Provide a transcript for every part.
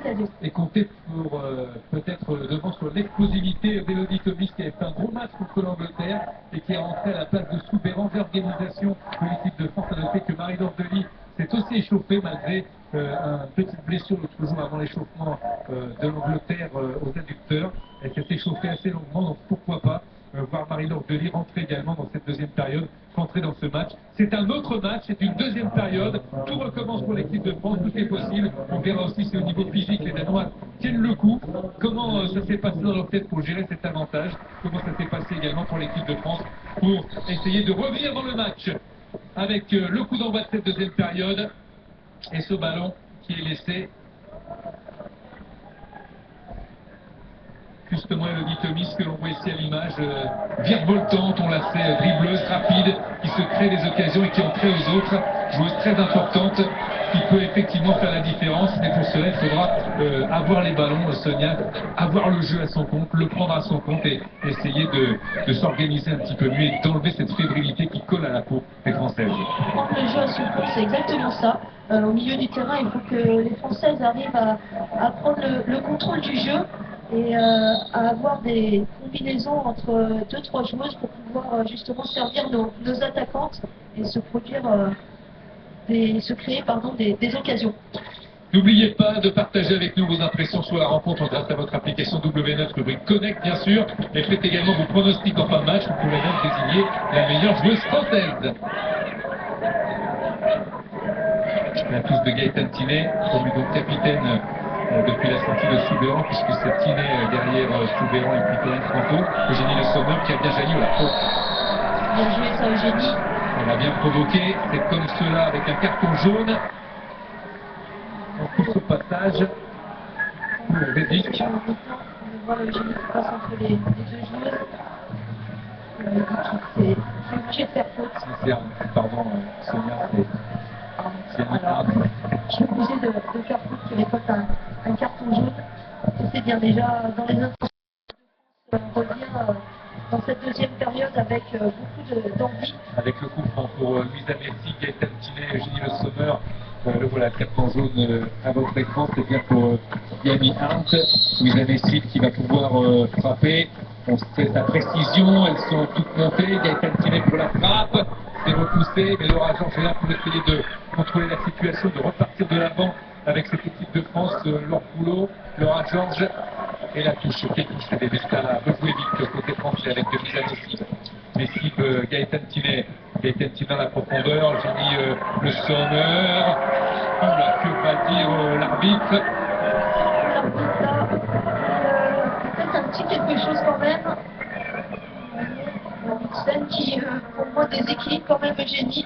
occasions. Et compter pour peut-être devant sur l'explosivité d'Elodie Thomis qui a fait un gros match contre l'Angleterre et qui est rentré à la place de Soubéran. Réorganisation de l'équipe de France. À noter que Marie-Laure Delis s'est aussi échauffée malgré une petite blessure l'autre jour avant l'échauffement de l'Angleterre aux adducteurs. Elle s'est échauffée assez longuement, donc pourquoi pas voir Marie-Laure Delis rentrer également dans cette deuxième période, rentrer dans ce match. C'est un autre match, c'est une deuxième période, tout recommence pour l'équipe de France, tout est possible. On verra aussi si au niveau physique les Danois tiennent le coup, comment ça s'est passé dans leur tête pour gérer cet avantage, comment ça s'est passé également pour l'équipe de France pour essayer de revenir dans le match avec le coup d'envoi de cette deuxième période et ce ballon qui est laissé justement Elodie Thomis que l'on voit ici à l'image, virevoltante, on la sait, dribbleuse, rapide, qui se crée des occasions et qui en crée aux autres, joueuse très importante, qui peut effectivement faire la différence, mais pour cela il faudra avoir les ballons, Sonia, avoir le jeu à son compte, le prendre à son compte et essayer de s'organiser un petit peu mieux et d'enlever cette fébrilité qui colle à la peau des Françaises. Prendre le jeu à son compte, c'est exactement ça. Au milieu du terrain, il faut que les Françaises arrivent à prendre le contrôle du jeu et à avoir des combinaisons entre 2-3 joueuses pour pouvoir justement servir nos attaquantes et se produire, se créer des occasions. N'oubliez pas de partager avec nous vos impressions sur la rencontre grâce à votre application W9 rubrique Connect bien sûr, et faites également vos pronostics en fin de match, vous pouvez même désigner la meilleure joueuse française. La touche de Gaëtan Tinet, promu donc capitaine depuis la sortie de Soubéran, puisque c'est Tinet derrière Soubéran et puis Corinne Franco. Eugénie Le Sommer qui a bien jailli, Bien joué ça, Eugénie. Elle a bien provoqué, c'est comme cela avec un carton jaune. On pousse au passage pour Bédic. On voit Eugénie qui passe entre les deux joueuses. Bédic qui est obligé de faire faute. Pardon Sonia, alors, je suis obligée de faire faute qui récolte un carton jaune. C'est bien déjà dans les intentions de revenir dans cette deuxième période avec beaucoup d'envie. Avec le coup franc pour Louisa Messi, Gaëtan Tinet, Eugénie Le Sommer. Le voilà, carton jaune à votre écran, c'est bien pour Yami Hunt. Louisa Messi qui va pouvoir frapper. On sait sa précision, elles sont toutes montées. Gaëtan Tinet pour la frappe. C'est repoussé, mais Laura Georges est là pour essayer de contrôler la situation, de repartir de l'avant avec cette équipe de France, Laure Poulot, Laura Georges et la touche qui c'est des Vesta rejoué vite côté français avec Louisa Messi. Messi, Gaëtan Tinet dans la profondeur, j'ai mis Le Sommer. Oula, que va dire l'arbitre? Peut-être un petit quelque chose quand même. Celle qui, pour moi, déséquilibre quand même Eugénie.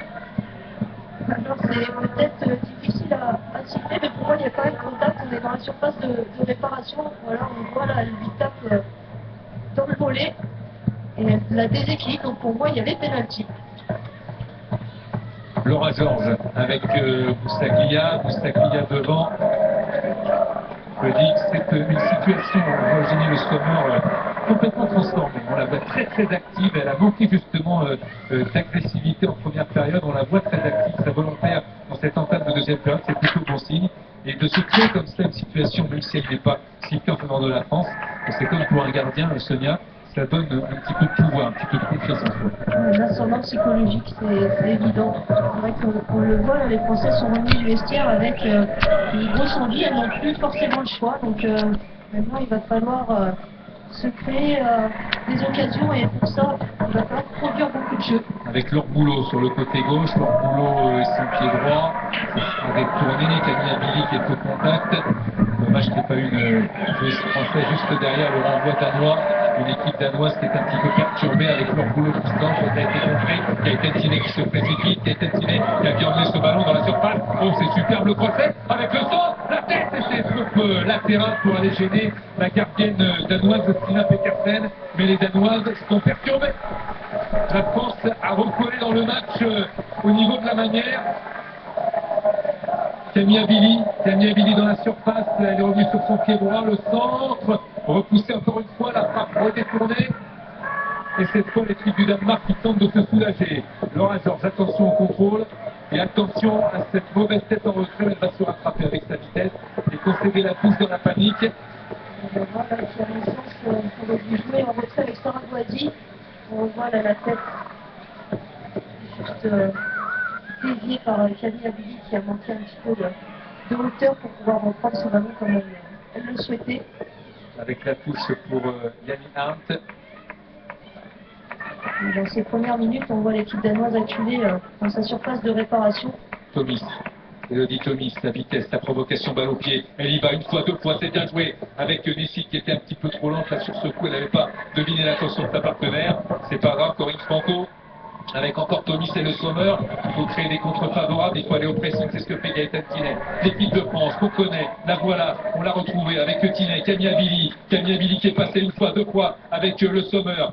Alors c'est peut-être difficile à siffler, mais pour moi il y a quand même contact, on est dans la surface de réparation. Voilà, on voit là, elle lui tape dans le volet et elle la déséquilibre, donc pour moi il y avait pénalty. Laura Georges avec Boussaglia devant. Je dis que c'est une situation, Eugénie Le Sommer, complètement transformée. On la voit très active, elle a manqué justement d'agressivité en première période, on la voit très active, sa volontaire dans cette entame de deuxième période, c'est plutôt bon signe. Et de se créer comme ça une situation, même si elle n'est pas sifflée en faveur de la France, c'est comme pour un gardien, Sonia, ça donne un petit peu de pouvoir, un petit peu de confiance en soi. L'ascendant psychologique, c'est évident. C'est vrai qu'on le voit, là, les Français sont remis du vestiaire avec une grosse envie, elles n'ont plus forcément le choix. Donc maintenant, il va falloir se créer des occasions et pour ça, il va falloir produire beaucoup de jeux. Avec Laure Boulot sur le côté gauche, Laure Boulot son pied droit, avec tourné, Camille Abili qui est au contact. Dommage qu'il n'y ait pas une joueuse française juste derrière le renvoi danois. Une équipe danoise qui est un petit peu perturbée avec Laure Boulot qui se lance, ça a été compris. Gaëtan Tinet qui se précipite, Gaëtan Tinet qui a bien emmené ce ballon dans la surface. Oh, c'est superbe le crochet avec le sang, la tête, c'est sauf latéral pour aller gêner la gardienne danoise Stina Petersen. Mais les Danoises sont perturbées. La France a recollé dans le match au niveau de la manière. Camille Abili dans la surface, elle est revenue sur son pied droit, le centre, repoussé encore une fois, la frappe redétournée. Et cette fois, l'équipe du Danemark qui tente de se soulager. Laura Georges, attention au contrôle. Et attention à cette mauvaise tête en retrait, elle va se rattraper avec sa vitesse et concéder la pousse dans la panique. On voit là qu'il y a une chance qu'on aurait dû jouer en retrait avec Sarah Boisy. On voit là la tête juste déviée par Camille Abili qui a manqué un petit peu de hauteur pour pouvoir reprendre son ballon comme elle le souhaitait. Avec la touche pour Yanni Arndt. Dans ces premières minutes, on voit l'équipe danoise acculée dans sa surface de réparation. Tomis, Elodie Tomis, la vitesse, la provocation, balle au pied. Elle y va une fois, deux fois, c'est bien joué. Avec Nessie qui était un petit peu trop lente là sur ce coup, elle n'avait pas deviné l'attention de sa partenaire. C'est pas grave, Corinne Franco. Avec encore Tomis et le Sommer, il faut créer des contres favorables, il faut aller au pressing, c'est ce que fait Gaëtan Tinet. L'équipe de France, qu'on connaît, la voilà, on l'a retrouvée avec Tinet, Camille Abili qui est passé une fois, deux fois avec le Sommer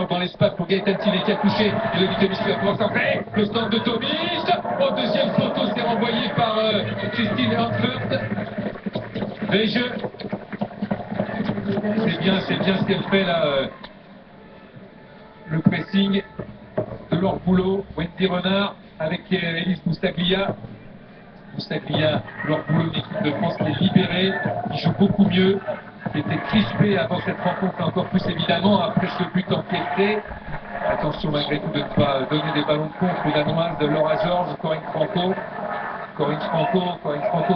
dans l'espace pour Gaëtan Tinet qui a touché, et le Tomis qui va pouvoir s'entrer, le stand de Tomis, au deuxième photo, c'est renvoyé par Christine Hanfurt. Les jeux, c'est bien ce qu'elle fait là, le pressing de leur boulot, Wendy Renard avec Elise Boustaglia, leur boulot d'équipe de France qui est libérée, qui joue beaucoup mieux, qui était crispé avant cette rencontre, encore plus évidemment après ce but encaissé. Attention malgré tout de ne pas donner des ballons de contre aux Danoises de Laura Georges, Corinne Franco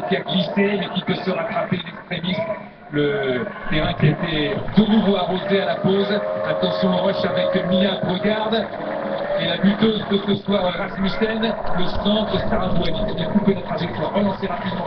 qui a glissé mais qui peut se rattraper l'extrémiste. Le terrain qui a été de nouveau arrosé à la pause. Attention au rush avec Mia Bregarde. Et la buteuse de ce soir, Rasmussen, le centre, Sarah Boisy, qui a coupé la trajectoire, relancé rapidement.